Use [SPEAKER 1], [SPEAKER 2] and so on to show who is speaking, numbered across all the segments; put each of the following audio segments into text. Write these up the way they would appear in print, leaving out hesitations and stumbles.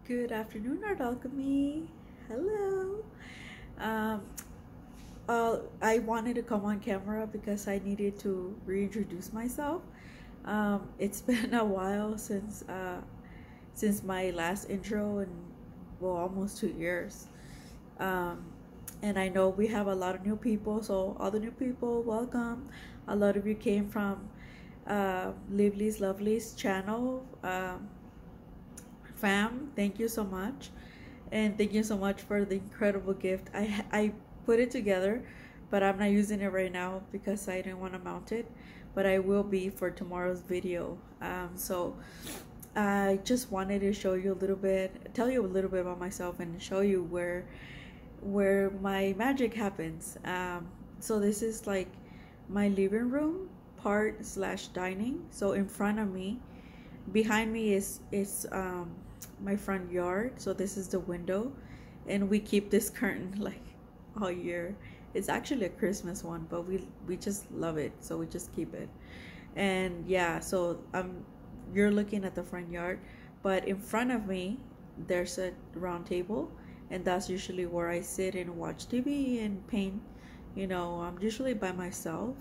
[SPEAKER 1] Good afternoon, Art-Alchemy. Hello. Um, I wanted to come on camera because I needed to reintroduce myself. It's been a while since my last intro, and well, almost 2 years. Um, and I know we have a lot of new people, so all the new people, welcome. A lot of you came from Lively's Lovely's channel. Fam, thank you so much, and thank you so much for the incredible gift. I put it together, but I'm not using it right now because I didn't want to mount it, but I will be for tomorrow's video. So I just wanted to show you a little bit, tell you a little bit about myself, and show you where my magic happens. So this is like my living room part slash dining. So in front of me, behind me is my front yard. So this is the window, and we keep this curtain like all year. It's actually a Christmas one, but we just love it, so we just keep it. And yeah, so you're looking at the front yard, but in front of me there's a round table, and that's usually where I sit and watch TV and paint. I'm usually by myself,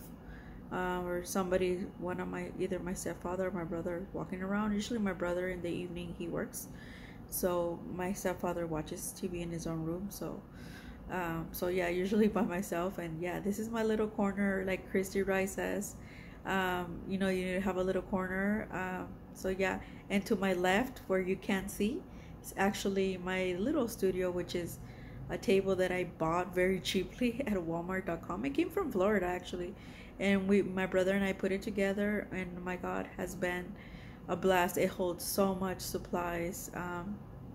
[SPEAKER 1] or somebody, one of my, either my stepfather or my brother walking around. Usually my brother in the evening, he works, so my stepfather watches TV in his own room. So yeah, usually by myself. And yeah, this is my little corner, like Christy Rice says. You need to have a little corner. So yeah, and to my left, where you can't see, it's actually my little studio, which is a table that I bought very cheaply at Walmart.com. It came from Florida actually, and my brother and I put it together, and my God, has been a blast. It holds so much supplies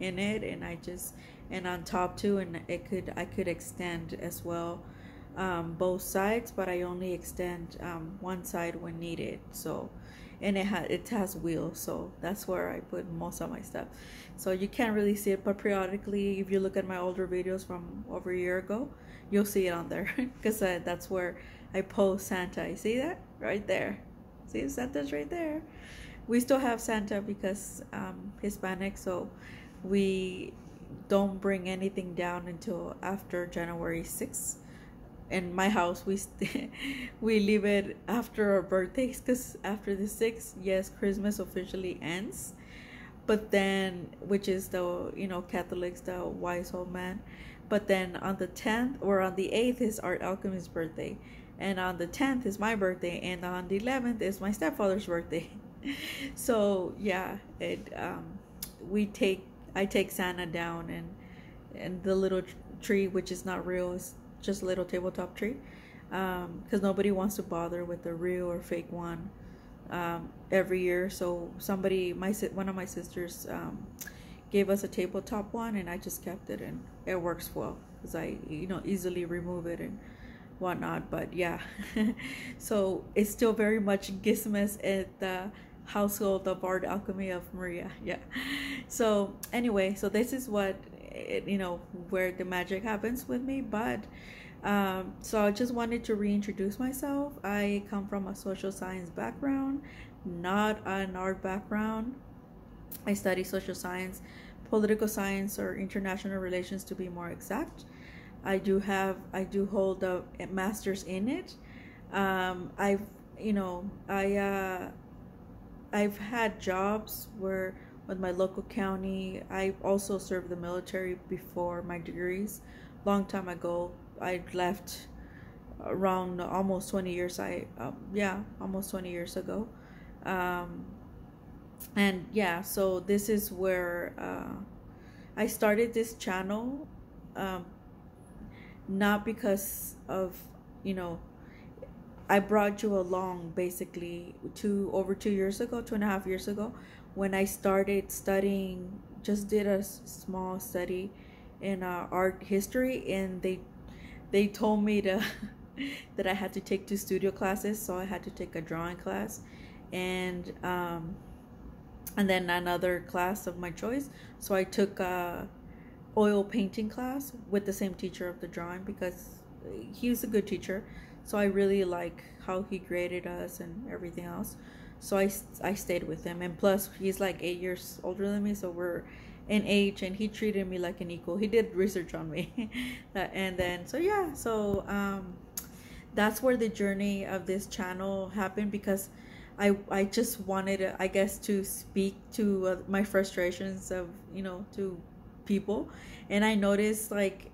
[SPEAKER 1] in it, and on top too, and I could extend as well, both sides, but I only extend one side when needed. So, and it has wheels, so that's where I put most of my stuff. So you can't really see it, but periodically, if you look at my older videos from over a year ago, you'll see it on there because that's where I post Santa. You see that right there? See, Santa's right there. We still have Santa because Hispanic, so we don't bring anything down until after January 6th. In my house, we leave it after our birthdays, because after the 6th, yes, Christmas officially ends. But then, which is the Catholics, the wise old man. But then on the 10th or on the 8th is Art-Alchemy's birthday, and on the 10th is my birthday, and on the 11th is my stepfather's birthday. So yeah, I take Santa down, and the little tree, which is not real, is just a little tabletop tree, because nobody wants to bother with the real or fake one every year. So one of my sisters gave us a tabletop one, and I just kept it, and it works well because I easily remove it and whatnot. But yeah, so it's still very much Gizmas at the household of Art-Alchemy of Maria. Yeah. So anyway, so this is what where the magic happens with me. But so I just wanted to reintroduce myself. I come from a social science background, not an art background. I study social science, political science, or international relations to be more exact. I do hold a master's in it. I've I've had jobs with my local county. I also served the military before my degrees. Long time ago, I left around almost 20 years. Almost 20 years ago. And yeah, so this is where I started this channel, not because of I brought you along basically over 2 years ago, 2.5 years ago, when I started studying. Just did a small study in art history, and they told me to that I had to take 2 studio classes, so I had to take a drawing class, and then another class of my choice. So I took a oil painting class with the same teacher of the drawing, because he was a good teacher. So I really like how he graded us and everything else. So I stayed with him, and plus he's like 8 years older than me, so we're in age, and he treated me like an equal. He did research on me. And then so yeah, so that's where the journey of this channel happened, because I just wanted, I guess, to speak to my frustrations of, to people. And I noticed, like,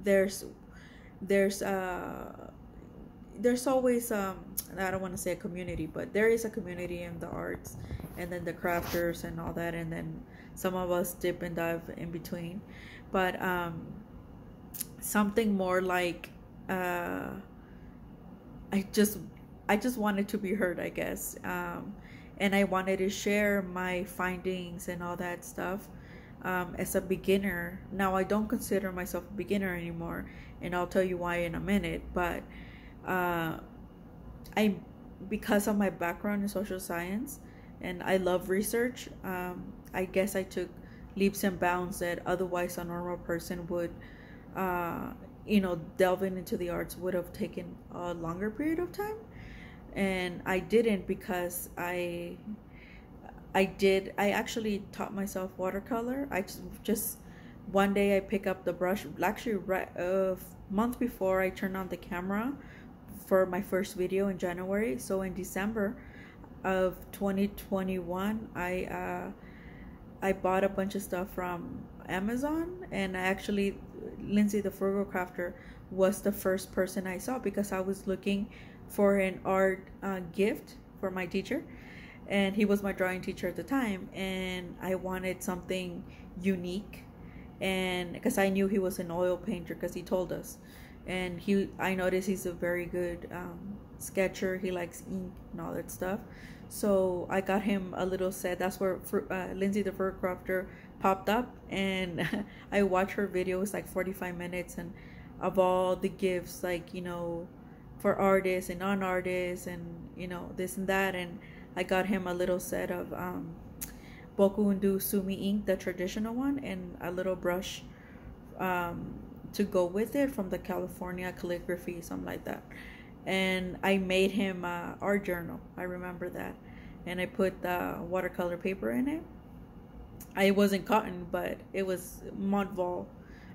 [SPEAKER 1] there's there's there's always, I don't want to say a community, but there is a community in the arts, and then the crafters and all that, and then some of us dip and dive in between. But something more like, I just wanted to be heard, I guess. And I wanted to share my findings and all that stuff. As a beginner, now I don't consider myself a beginner anymore, and I'll tell you why in a minute. But I, because of my background in social science, and I love research, I guess I took leaps and bounds that otherwise a normal person would, delving into the arts would have taken a longer period of time. And I didn't, because I actually taught myself watercolor. I just one day I pick up the brush, actually right a month before I turned on the camera for my first video in January. So in December of 2021, I bought a bunch of stuff from Amazon, and I actually, Lindsay the Frugal Crafter was the first person I saw, because I was looking for an art gift for my teacher, and he was my drawing teacher at the time, and I wanted something unique, and because I knew he was an oil painter, because he told us, and I noticed he's a very good sketcher. He likes ink and all that stuff. So I got him a little set. That's where Lindsay the Fur Crafter popped up, and I watched her video. It's like 45 minutes, and of all the gifts, like, for artists and non-artists, and this and that. And I got him a little set of Boku Undu Sumi ink, the traditional one, and a little brush to go with it from the California calligraphy, something like that. And I made him a art journal. I remember that. And I put the watercolor paper in it. It wasn't cotton, but it was Montvol.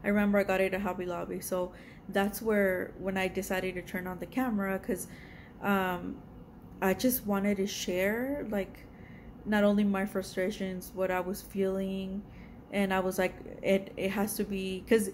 [SPEAKER 1] I remember I got it at Hobby Lobby. So that's where, when I decided to turn on the camera, because I just wanted to share, like, not only my frustrations, what I was feeling. And I was like, it has to be, because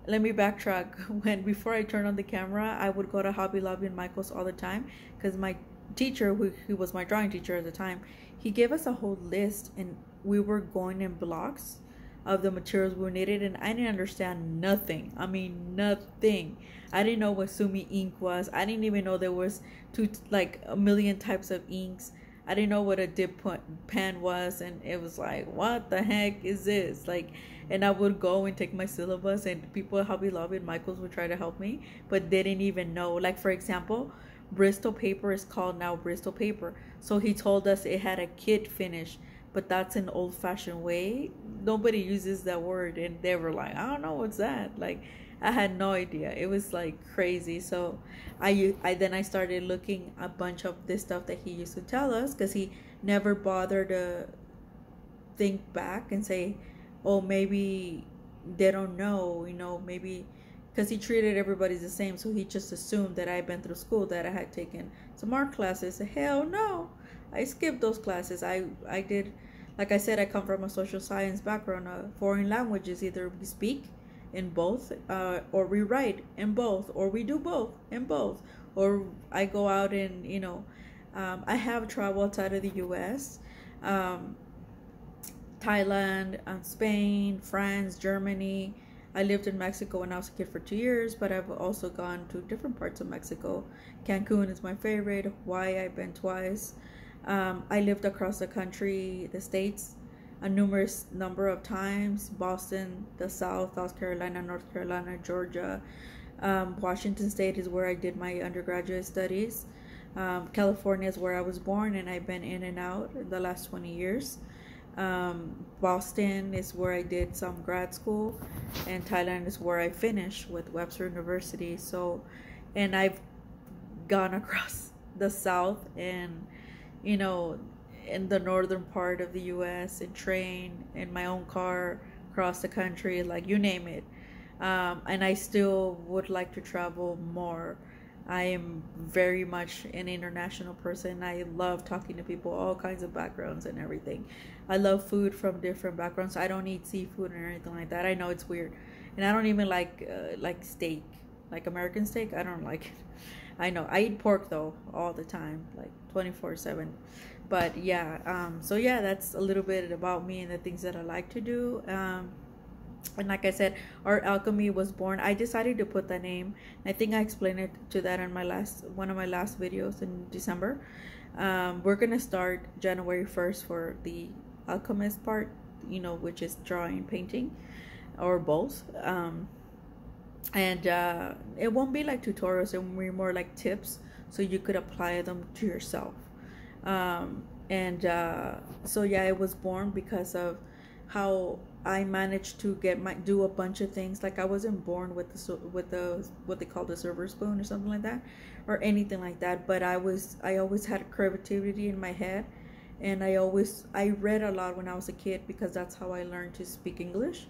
[SPEAKER 1] let me backtrack. Before I turned on the camera, I would go to Hobby Lobby and Michael's all the time, because my teacher, who was my drawing teacher at the time, he gave us a whole list, and we were going in blocks of the materials we needed, and I didn't understand nothing. I mean, nothing. I didn't know what Sumi ink was. I didn't even know there was a million types of inks. I didn't know what a dip pen was, and it was like, what the heck is this? Like, and I would go and take my syllabus, and people at Hobby Lobby and Michael's would try to help me, but they didn't even know. Like, for example, Bristol paper is called now Bristol paper. So he told us it had a kit finish, but that's an old-fashioned way. Nobody uses that word, and they were like, I don't know what's that. Like, I had no idea. It was like crazy. So I started looking a bunch of this stuff that he used to tell us, because he never bothered to think back and say, oh, maybe they don't know, maybe, because he treated everybody the same. So he just assumed that I'd been through school, that I had taken some art classes. Hell no, I skipped those classes. I did, like I said, I come from a social science background. Foreign languages, either we speak in both, or we write in both, or we do both in both, or I go out and I have traveled outside of the US, Thailand, Spain, France, Germany. I lived in Mexico when I was a kid for 2 years, but I've also gone to different parts of Mexico. Cancun is my favorite. Hawaii, I've been twice. I lived across the country, the States, a numerous number of times. Boston, the South, South Carolina, North Carolina, Georgia. Washington State is where I did my undergraduate studies. California is where I was born, and I've been in and out in the last 20 years. Boston is where I did some grad school, and Thailand is where I finished with Webster University. So, and I've gone across the South, and you know, in the northern part of the US, in train, in my own car, across the country, like you name it. And I still would like to travel more. I am very much an international person. I love talking to people, all kinds of backgrounds and everything. I love food from different backgrounds. I don't eat seafood or anything like that. I know it's weird, and I don't even like steak, like American steak. I don't like it. I know I eat pork though all the time, like 24/7. But yeah, so yeah, that's a little bit about me and the things that I like to do. And like I said, Art-Alchemy was born. I decided to put that name. I think I explained it to that in my last one of my last videos in December. We're gonna start January 1st for the alchemist part, which is drawing, painting, or both. And it won't be like tutorials. It will be more like tips, so you could apply them to yourself. And so yeah, it was born because of how I managed to do a bunch of things. Like I wasn't born with the what they call the silver spoon or something like that, or anything like that. But I always had creativity in my head, and I read a lot when I was a kid because that's how I learned to speak English.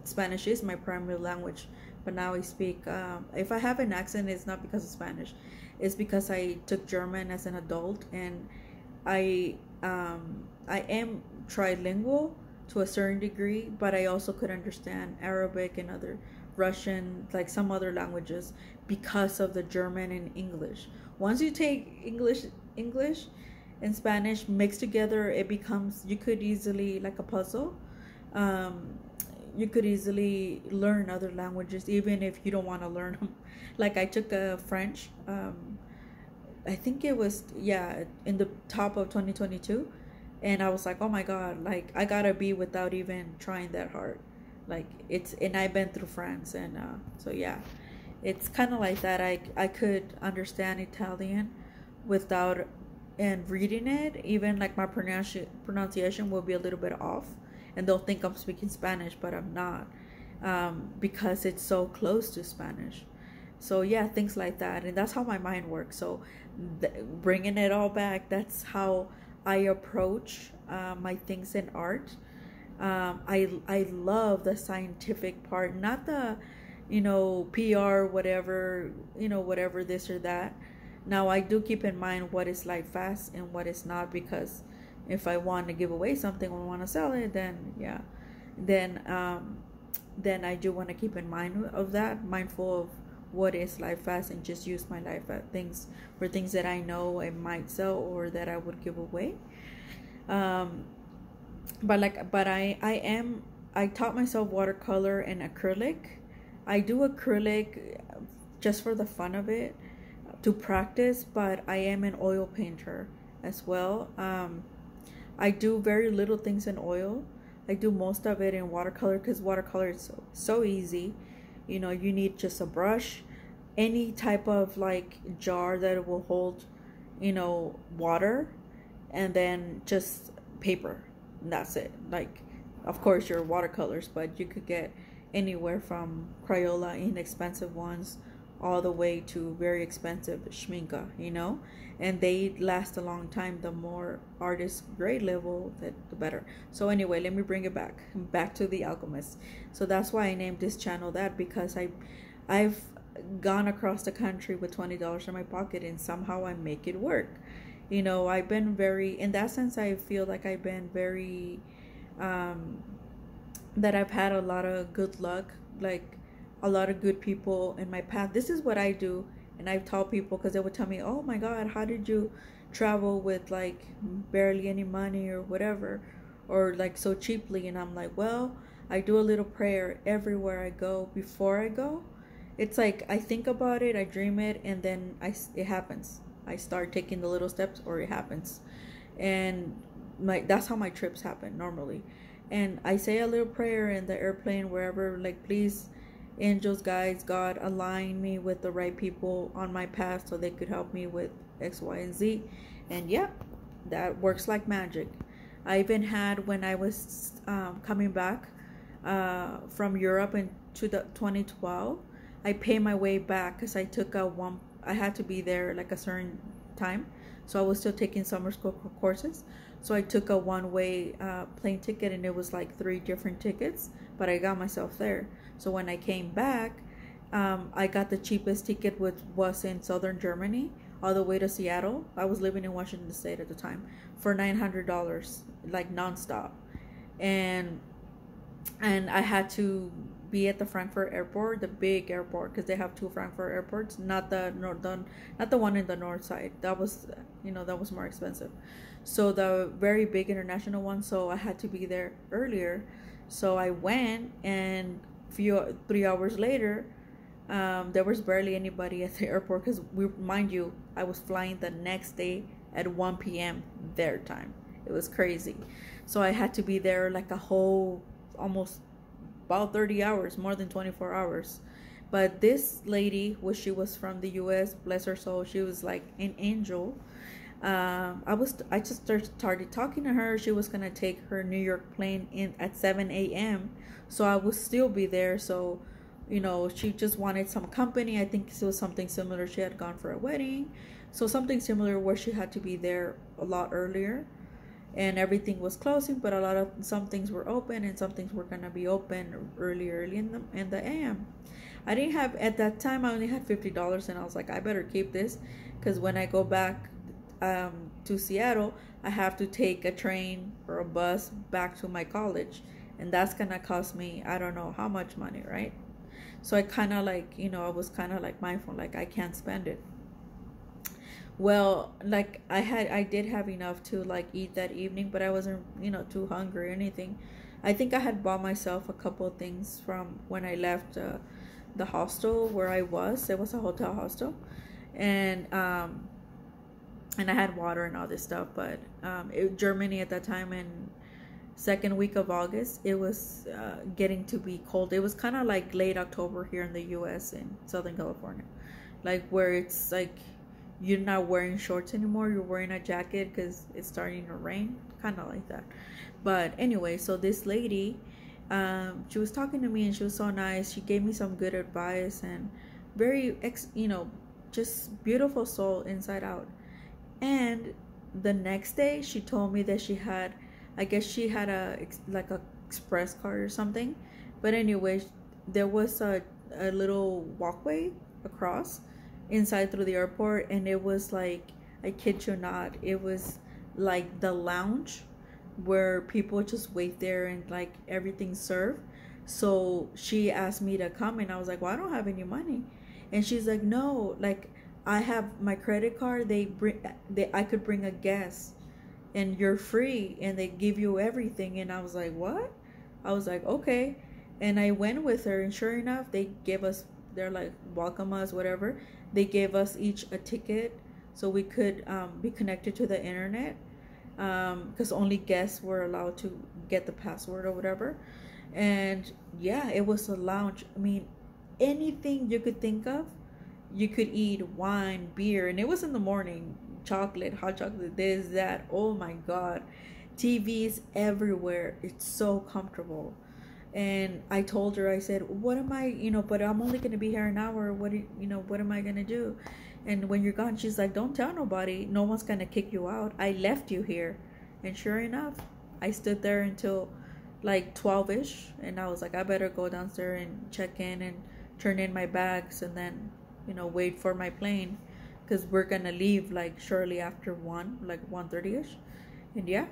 [SPEAKER 1] Spanish is my primary language, but now I speak. If I have an accent, it's not because of Spanish. It's because I took German as an adult, and I am trilingual to a certain degree, but I also could understand Arabic and other Russian, like some other languages, because of the German and English. Once you take English and Spanish mixed together, it becomes, you could easily, like a puzzle, you could easily learn other languages even if you don't want to learn them. Like I took a French, I think it was, yeah, in the top of 2022, and I was like, oh my god, like I gotta be without even trying that hard. Like and I've been through France, and so yeah, it's kind of like that. I could understand Italian without, and reading it, even like my pronunciation will be a little bit off, and they'll think I'm speaking Spanish, but I'm not, because it's so close to Spanish. So yeah, things like that, and that's how my mind works. So bringing it all back, that's how I approach my things in art. I love the scientific part, not the PR, whatever, whatever this or that. Now I do keep in mind what is light fast and what is not, because if I want to give away something or want to sell it, then yeah, then I do want to keep in mind of that, mindful of what is life fast, and just use my life at things for things that I know I might sell or that I would give away. But I taught myself watercolor and acrylic. I do acrylic just for the fun of it, to practice, but I am an oil painter as well. I do very little things in oil. I do most of it in watercolor, because watercolor is so easy. You need just a brush, any type of like jar that will hold, water, and then just paper. And that's it. Like, of course, your watercolors, but you could get anywhere from Crayola, inexpensive ones, all the way to very expensive schminka, and they last a long time. The more artist grade level, the better. So anyway, let me bring it back to the alchemist. So that's why I named this channel that, because I've gone across the country with $20 in my pocket, and somehow I make it work. I've been very, in that sense, I feel like I've been very, that I've had a lot of good luck, like a lot of good people in my path. This is what I do. And I've taught people, because they would tell me, oh my god, how did you travel with like barely any money or whatever, or like so cheaply? And I'm like, well, I do a little prayer everywhere I go before I go. It's like I think about it, I dream it, and then it happens. I start taking the little steps, or it happens. And that's how my trips happen normally. And I say a little prayer in the airplane, wherever, like, please, angels, guides, God, align me with the right people on my path so they could help me with X, Y, and Z. And yeah, that works like magic. I even had, when I was coming back from Europe in 2012, I paid my way back, because I took I had to be there like a certain time. so I was still taking summer school courses. So I took a one-way plane ticket, and it was like 3 different tickets, but I got myself there. So when I came back, I got the cheapest ticket, which was in southern Germany, all the way to Seattle. I was living in Washington State at the time, for $900, like nonstop. And I had to be at the Frankfurt airport, the big airport, because they have 2 Frankfurt airports, not the not the one in the north side. That was, that was more expensive. So the very big international one. So I had to be there earlier. So I went, and 3 hours later, there was barely anybody at the airport, because mind you, I was flying the next day at 1 p.m. their time. It was crazy. So I had to be there like a whole, almost about 30 hours, more than 24 hours. But this lady, she was from the US, bless her soul, she was like an angel. I just started talking to her. She was gonna take her New York plane in at 7 a.m. So I would still be there. So, she just wanted some company. I think it was something similar. She had gone for a wedding. So something similar where she had to be there a lot earlier. And everything was closing, but some things were open, and some things were gonna be open early in the AM. I didn't have, at that time, I only had $50, and I was like, I better keep this, because when I go back to Seattle, I have to take a train or a bus back to my college, and that's gonna cost me, I don't know how much money, right? So I kind of like, I was kind of like mindful, like I can't spend it. Well, like I did have enough to like eat that evening, but I wasn't, too hungry or anything. I think I had bought myself a couple of things from when I left the hostel where I was. It was a hotel hostel, and I had water and all this stuff. But Germany at that time, in second week of August, it was getting to be cold. It was kind of like late October here in the US, in Southern California, like where it's like you're not wearing shorts anymore, you're wearing a jacket because it's starting to rain, kind of like that. But anyway, so this lady, she was talking to me, and she was so nice. She gave me some good advice, and very just beautiful soul inside out. And the next day, she told me that she had, I guess she had a express card or something. But anyway, there was a little walkway across inside through the airport, and it was like, I kid you not, it was like the lounge where people just wait there, and like everything's served. So she asked me to come, and I was like, well, I don't have any money. And she's like, no, like I have my credit card, I could bring a guest, and you're free, and they give you everything. And I was like, what? I was like, okay. And I went with her, and sure enough, they're like, welcome us, whatever. They gave us each a ticket so we could be connected to the internet, because only guests were allowed to get the password or whatever. And yeah, it was a lounge. I mean, anything you could think of, you could eat: wine, beer, and it was in the morning. Chocolate, hot chocolate, this, that. Oh my God, TVs everywhere. It's so comfortable. And I told her, I said, what am I, but I'm only going to be here an hour. What am I going to do? And when you're gone, she's like, don't tell nobody. No one's going to kick you out. I left you here. And sure enough, I stood there until like 12-ish. And I was like, I better go downstairs and check in and turn in my bags, and then, wait for my plane, because we're going to leave like shortly after 1:30-ish. And yeah,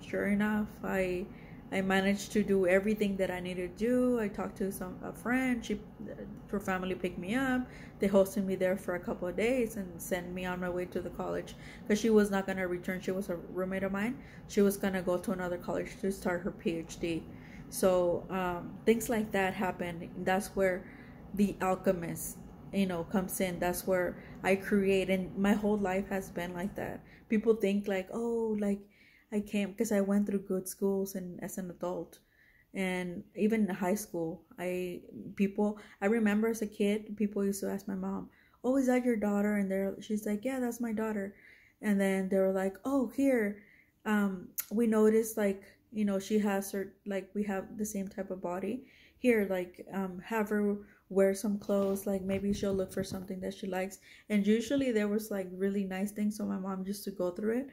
[SPEAKER 1] sure enough, I managed to do everything that I needed to do. I talked to a friend. Her family picked me up. They hosted me there for a couple of days and sent me on my way to the college, because she was not going to return. She was a roommate of mine. She was going to go to another college to start her PhD. So things like that happened. That's where the alchemist, comes in. That's where I create. And my whole life has been like that. People think like, oh, like, I came because I went through good schools and as an adult, and even in high school, I remember as a kid, people used to ask my mom, "Oh, is that your daughter?" And she's like, "Yeah, that's my daughter." And then they were like, "Oh, here, we noticed like she has her, like, we have the same type of body here, like, have her wear some clothes, like maybe she'll look for something that she likes, and usually there was like really nice things, so my mom used to go through it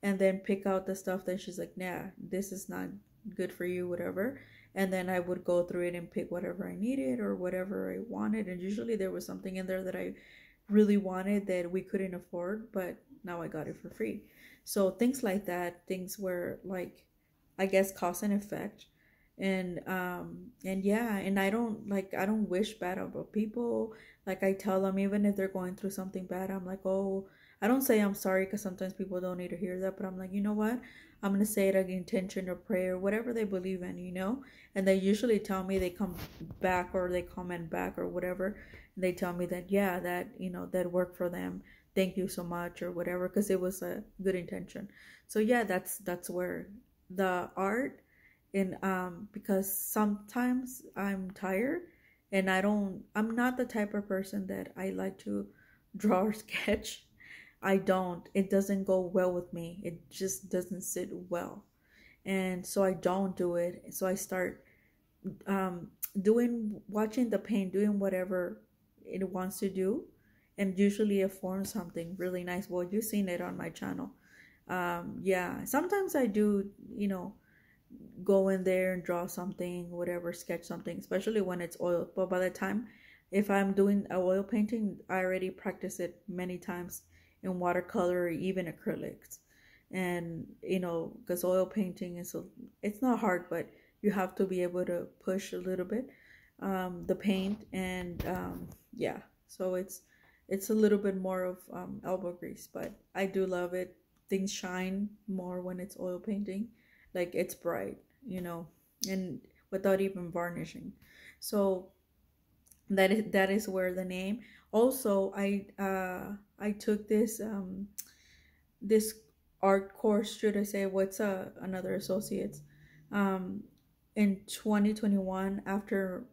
[SPEAKER 1] and then pick out the stuff that she's like, nah, this is not good for you, whatever. And then I would go through it and pick whatever I needed or whatever I wanted, and usually there was something in there that I really wanted that we couldn't afford, but now I got it for free. So things like that, things where, like, I guess cause and effect. And yeah, and I don't wish bad about people. Like, I tell them, even if they're going through something bad, I'm like, oh, I don't say I'm sorry, because sometimes people don't need to hear that, but I'm like, you know what, I'm gonna say it, like, intention or prayer, whatever they believe in. And they usually tell me, they come back or they comment back or whatever, and they tell me that, yeah, that, that worked for them, thank you so much or whatever, because it was a good intention. So yeah, that's where the art, and because sometimes I'm tired, and I'm not the type of person that I like to draw or sketch. I don't, it doesn't go well with me, it just doesn't sit well, and so I don't do it. So I start doing, watching the paint, doing whatever it wants to do, and usually it forms something really nice. Well, you've seen it on my channel. Yeah, sometimes I do, go in there and draw something, whatever, sketch something, especially when it's oil. But by the time, if I'm doing a oil painting, I already practice it many times in watercolor or even acrylics. And because oil painting it's not hard, but you have to be able to push a little bit the paint, and yeah, so it's a little bit more of elbow grease, but I do love it. Things shine more when it's oil painting, like it's bright, and without even varnishing. So that is where the name. Also, I took this art course, should I say, what's another associates, um in 2021, after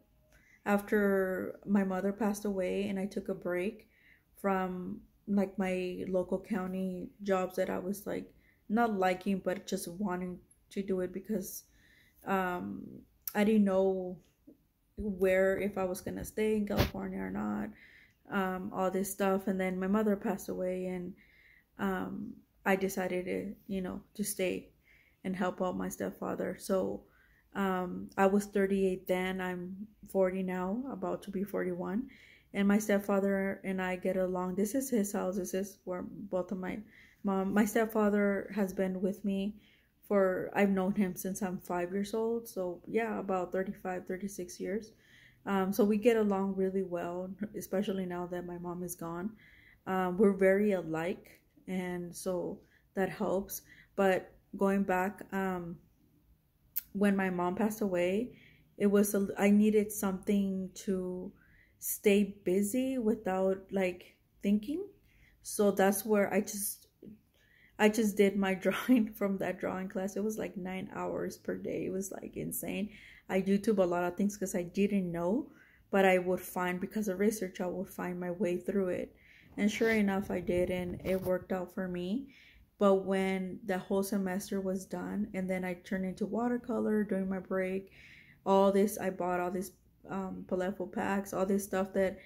[SPEAKER 1] my mother passed away, and I took a break from, like, my local county jobs that I was, like, not liking, but just wanting to do it, because um I didn't know where, if I was gonna stay in California or not, all this stuff. And then my mother passed away, and um I decided to, to stay and help out my stepfather. So I was 38 then, I'm 40 now, about to be 41. And my stepfather and I get along. This is his house. This is where both of my stepfather has been with me for, I've known him since I'm 5 years old. So yeah, about 35, 36 years. So we get along really well, especially now that my mom is gone. We're very alike, and so that helps. But going back, when my mom passed away, I needed something to stay busy without, like, thinking. So that's where I just did my drawing from that drawing class. It was like 9 hours per day. It was like insane. I YouTube a lot of things because I didn't know, but I would find, because of research, I would find my way through it. And sure enough, I did, and it worked out for me. But when the whole semester was done, and then I turned into watercolor during my break, I bought all these Paleful packs, all this stuff that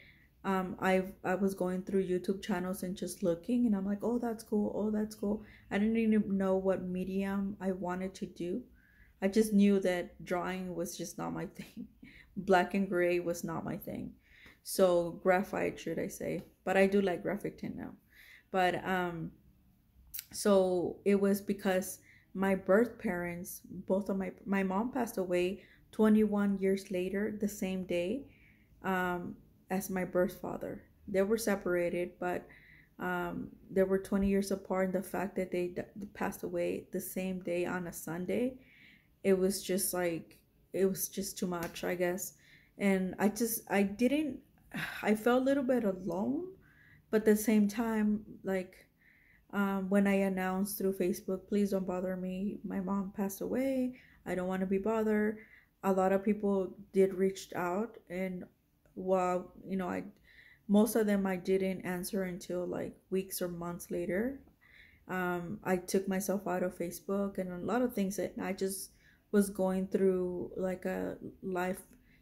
[SPEAKER 1] I was going through YouTube channels and just looking, and I'm like, oh, that's cool, oh, that's cool. I didn't even know what medium I wanted to do. I just knew that drawing was just not my thing. Black and gray was not my thing. So graphite, should I say. But I do like graphic tint now. But so it was because my birth parents, both of my mom passed away 21 years later, the same day as my birth father. They were separated, but they were 20 years apart. And the fact that they passed away the same day on a Sunday, it was just like, it was just too much, I guess. And I felt a little bit alone, but at the same time, like, when I announced through Facebook, please don't bother me, my mom passed away, I don't want to be bothered, a lot of people did reach out. And while, most of them I didn't answer until like weeks or months later. I took myself out of Facebook and a lot of things that I just was going through like a life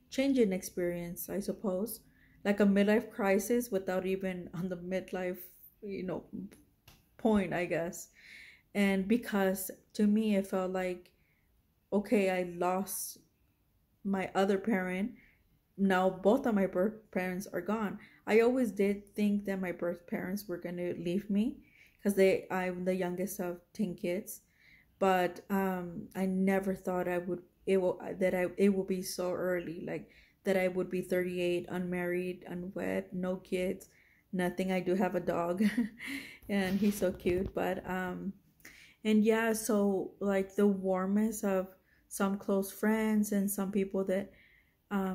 [SPEAKER 1] changing experience, I suppose, like a midlife crisis without even on the midlife, you know, point, I guess. And because to me, it felt like, okay, I lost my other parent. Now both of my birth parents are gone. I always did think that my birth parents were going to leave me because I'm the youngest of 10 kids, but I never thought it will be so early, like that I would be 38, unmarried, unwed, no kids, nothing. I do have a dog and he's so cute, but and yeah, so like the warmest of some close friends and some people that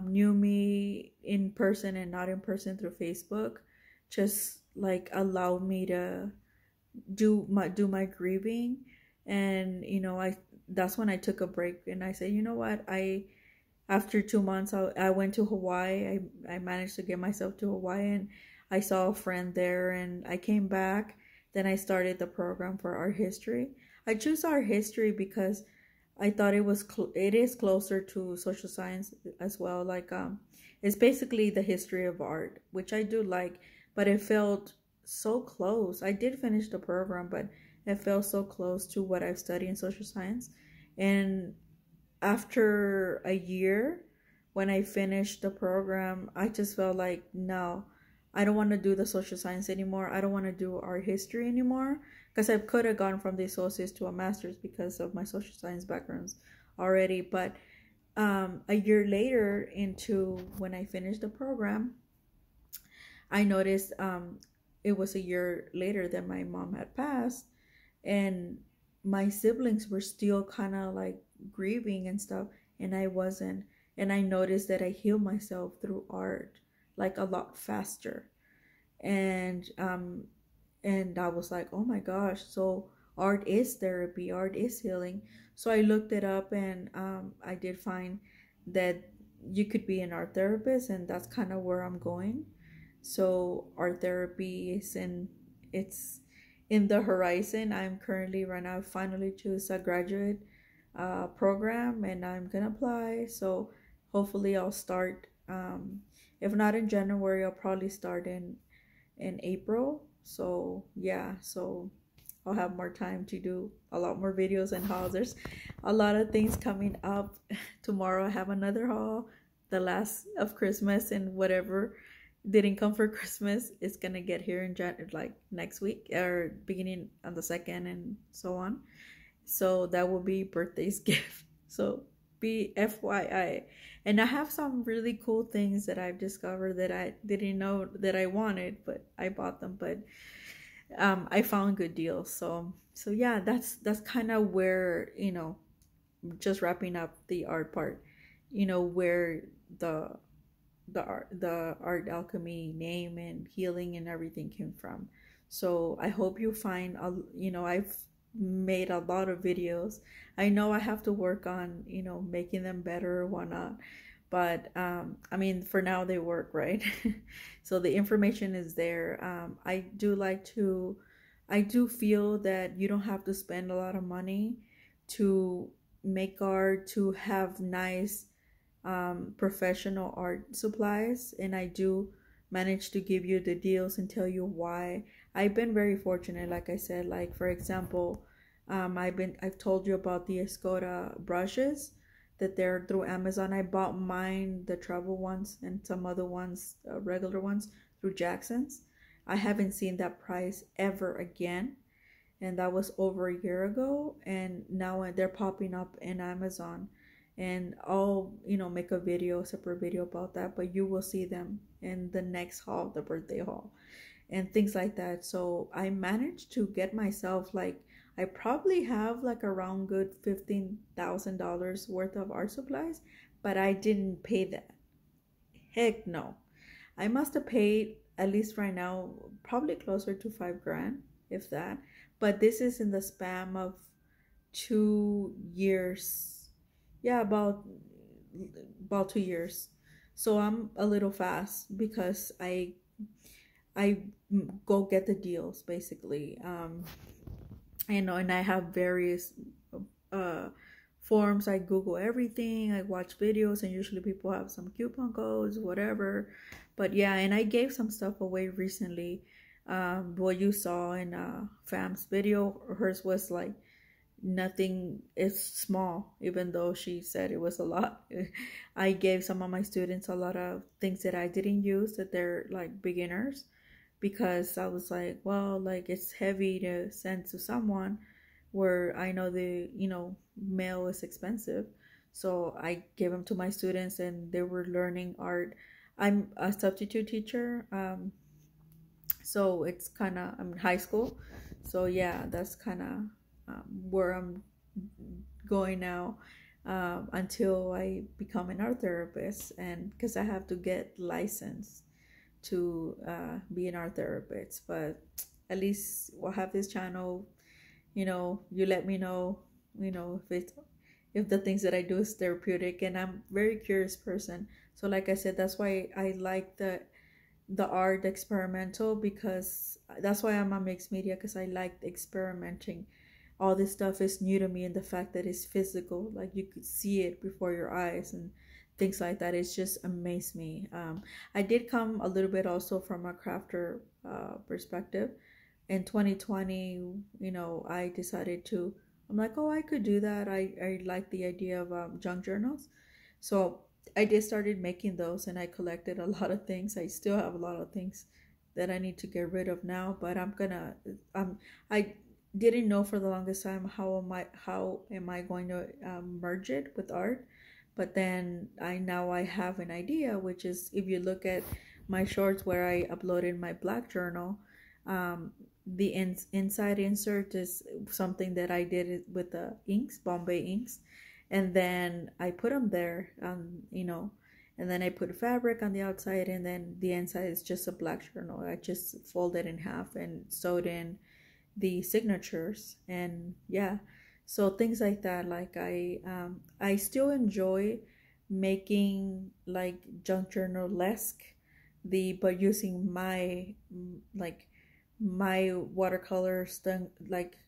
[SPEAKER 1] knew me in person and not in person through Facebook just like allowed me to do my grieving. And I that's when I took a break and I said, you know what, I after 2 months I went to Hawaii. I managed to get myself to Hawaii and I saw a friend there and I came back. Then I started the program for art history. I choose art history because I thought it is closer to social science as well. Like it's basically the history of art, which I do like, but it felt so close. I did finish the program, but it felt so close to what I've studied in social science. And after a year, when I finished the program, I just felt like, no, I don't want to do the social science anymore. I don't want to do art history anymore because I could have gone from the associates to a master's because of my social science backgrounds already. But a year later, into when I finished the program, I noticed it was a year later that my mom had passed, and my siblings were still kind of like grieving and stuff, and I wasn't. And I noticed that I healed myself through art like a lot faster. And I was like, oh my gosh, so art is therapy, art is healing. So I looked it up, and I did find that you could be an art therapist, and that's kind of where I'm going. So art therapy it's in the horizon. I'm currently right now finally choose a graduate program, and I'm gonna apply. So hopefully I'll start. If not in January, I'll probably start in April. So yeah, so I'll have more time to do a lot more videos and hauls. There's a lot of things coming up. Tomorrow I have another haul, the last of Christmas, and whatever didn't come for Christmas is gonna get here in like next week or beginning on the 2nd and so on. So that will be birthday's gift. So be FYI. And I have some really cool things that I've discovered that I didn't know that I wanted, but I bought them. But I found good deals. So yeah, that's kind of where, just wrapping up the art part, where the Art-Alchemy name and healing and everything came from. So I hope you find I've made a lot of videos. I know I have to work on making them better or whatnot, but I mean, for now they work, right? So the information is there. I do feel that you don't have to spend a lot of money to make art, to have nice professional art supplies, and I do manage to give you the deals and tell you why. I've been very fortunate, like I said. Like for example, I've told you about the Escoda brushes that they're through Amazon. I bought mine, the travel ones, and some other ones, regular ones, through Jackson's. I haven't seen that price ever again, and that was over a year ago, and now they're popping up in Amazon. And I'll make a separate video about that, but you will see them in the next haul, the birthday haul, and things like that. So I managed to get myself, like, I probably have like around good $15,000 worth of art supplies, but I didn't pay that. Heck no. I must have paid, at least right now, probably closer to 5 grand, if that. But this is in the span of 2 years. Yeah, about 2 years. So I'm a little fast because I go get the deals basically. And I have various forums. I Google everything. I watch videos, and usually people have some coupon codes, whatever. But yeah, and I gave some stuff away recently. What you saw in Fam's video, hers was like nothing, is small, even though she said it was a lot. I gave some of my students a lot of things that I didn't use, that they're like beginners, because I was like, well, like it's heavy to send to someone where I know the, mail is expensive. So I gave them to my students, and they were learning art. I'm a substitute teacher, so it's kind of, I'm in high school. So yeah, that's kind of where I'm going now, until I become an art therapist, and because I have to get licensed to be an art therapist. But at least we'll have this channel. You let me know, if the things that I do is therapeutic, and I'm a very curious person. So like I said, that's why I like the art experimental, because that's why I'm on mixed media, because I like experimenting. All this stuff is new to me, and the fact that it's physical, like you could see it before your eyes and things like that, it's just amazed me. I did come a little bit also from a crafter perspective. In 2020, I decided to, I'm like, oh, I could do that. I like the idea of junk journals. So I did started making those, and I collected a lot of things. I still have a lot of things that I need to get rid of now, but I didn't know for the longest time how am I going to merge it with art. But then I have an idea, which is, if you look at my shorts where I uploaded my black journal, the inside insert is something that I did with the inks, Bombay inks, and then I put them there, and then I put fabric on the outside, and then the inside is just a black journal. I just folded in half and sewed in the signatures, and yeah, so things like that. Like I still enjoy making like junk journal-esque, but using my like my watercolor like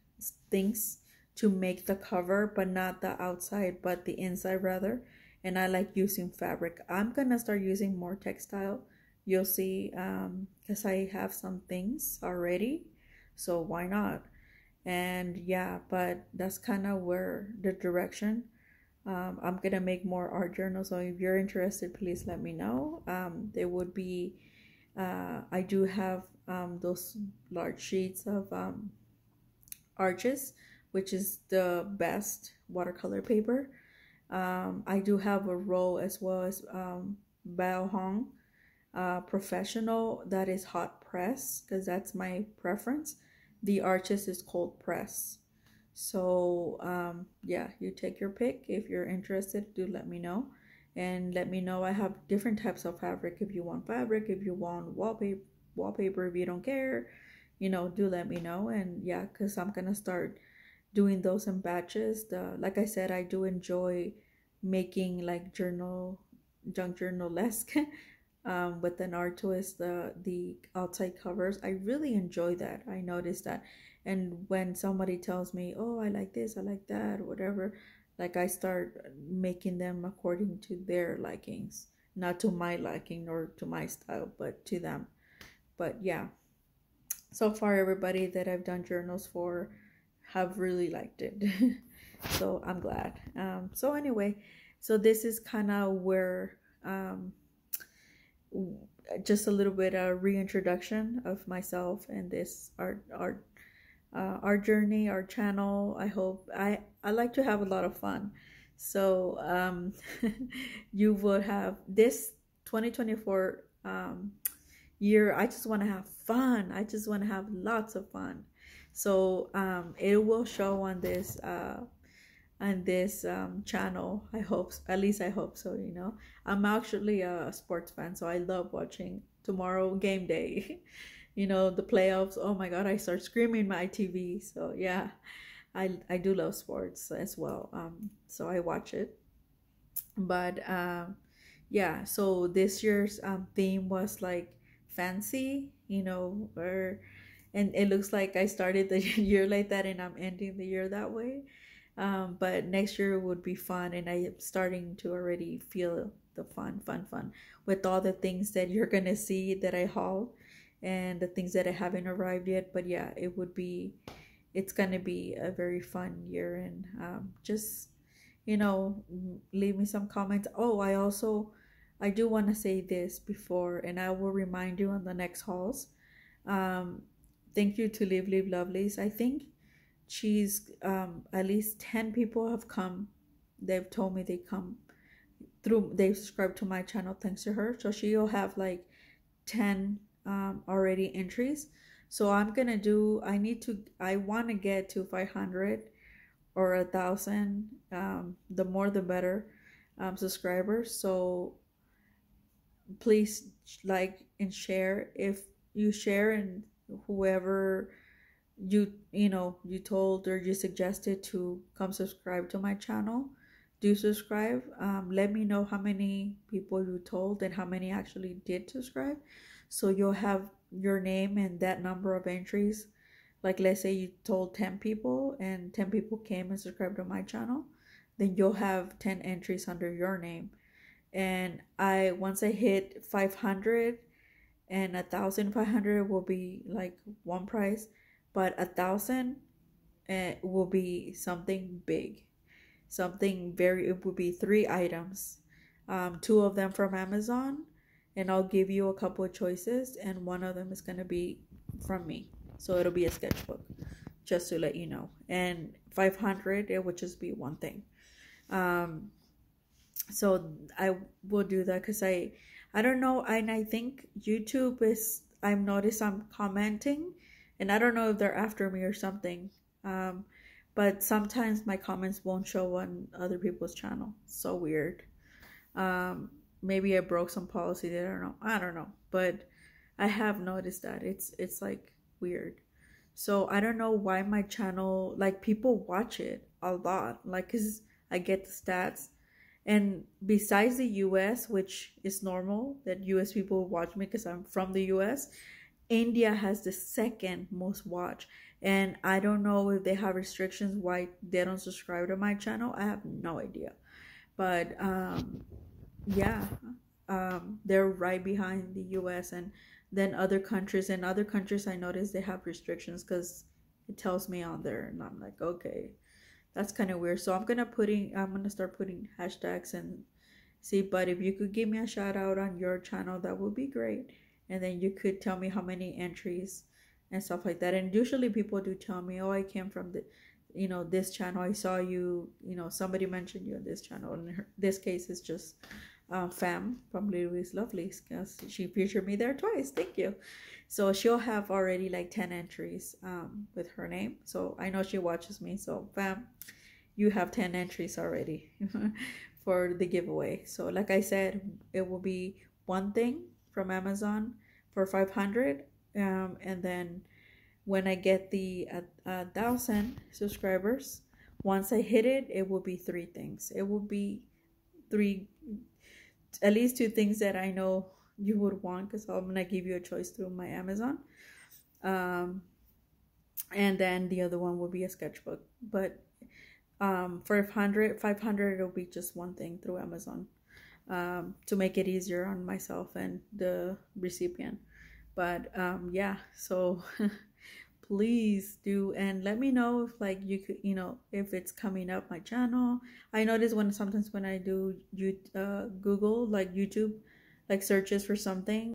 [SPEAKER 1] things to make the cover, but not the outside, but the inside rather. And I like using fabric. I'm gonna start using more textile, you'll see, because I have some things already, so why not? And yeah, but that's kind of where the direction. I'm gonna make more art journals, so if you're interested, please let me know. There would be I do have those large sheets of Arches, which is the best watercolor paper. I do have a roll as well as Bao Hong Professional, that is hot press, because that's my preference. The Arches is cold press. So yeah, you take your pick. If you're interested, do let me know. And let me know. I have different types of fabric. If you want fabric, if you want wallpaper, if you don't care, do let me know. And yeah, because I'm gonna start doing those in batches. Like I said, I do enjoy making like junk journal-esque with an art twist, the outside covers. I really enjoy that. I noticed that. And when somebody tells me, oh, I like this, I like that, whatever, like I start making them according to their likings, not to my liking or to my style, but to them. But yeah, so far everybody that I've done journals for have really liked it. So I'm glad. So anyway, so this is kind of where just a little bit of reintroduction of myself and this our journey, our channel. I hope I like to have a lot of fun. So you would have this 2024 year. I just want to have fun. I just want to have lots of fun. So it will show on this channel. I hope, at least I hope so. I'm actually a sports fan, so I love watching tomorrow game day. The playoffs. Oh my god, I start screaming my TV. So yeah, I do love sports as well. So I watch it. But yeah, so this year's theme was like fancy, and it looks like I started the year like that, and I'm ending the year that way. But next year would be fun, and I am starting to already feel the fun with all the things that you're gonna see that I haul, and the things that I haven't arrived yet. But yeah, it's gonna be a very fun year, and just leave me some comments. Oh, I do want to say this before, and I will remind you on the next hauls. Um, thank you to Live Lovelies. I think she's at least 10 people have come. They've told me they subscribe to my channel thanks to her. So she'll have like 10 already entries. So I want to get to 500 or 1,000. The more the better, subscribers. So please like and share. If you share, and whoever you told or you suggested to come subscribe to my channel, do subscribe. Let me know how many people you told and how many actually did subscribe, so you'll have your name and that number of entries. Like, let's say you told 10 people and 10 people came and subscribed to my channel, then you'll have 10 entries under your name. And once I hit 500 and 1,500 will be like one price, but 1,000 will be something big, it will be 3 items, 2 of them from Amazon, and I'll give you a couple of choices, and one of them is going to be from me, so it'll be a sketchbook, just to let you know. And 500, it would just be one thing. So I will do that because I don't know, and I think YouTube is, I've noticed I'm commenting, and I don't know if they're after me or something, but sometimes my comments won't show on other people's channel. So weird. Maybe I broke some policy there. I don't know, but I have noticed that it's like weird. So I don't know why my channel, like, people watch it a lot, like, because I get the stats. And besides the US, which is normal that US people watch me because I'm from the US, India has the second most watch. And I don't know if they have restrictions why they don't subscribe to my channel. I have no idea. But yeah, they're right behind the US, and then other countries. And other countries, I noticed they have restrictions because it tells me on there, and I'm like, okay, that's kind of weird. So I'm gonna start putting hashtags and see. But if you could give me a shout out on your channel, that would be great. And then you could tell me how many entries and stuff like that. And usually people do tell me, oh, I came from this channel. I saw you, somebody mentioned you in this channel. In this case, it's just Fam from Lily's Lovelies, because she featured me there twice. Thank you. So she'll have already like 10 entries with her name. So I know she watches me. So Fam, you have 10 entries already for the giveaway. So like I said, it will be one thing from Amazon for 500. And then when I get the 1,000 subscribers, once I hit it, it will be 3 things. It will be at least 2 things that I know you would want, because I'm gonna give you a choice through my Amazon. And then the other one will be a sketchbook. But for 500, it'll be just one thing through Amazon, to make it easier on myself and the recipient. But yeah, so please do, and let me know if like you could, if it's coming up my channel. I notice sometimes when I do Google, like YouTube, like searches for something,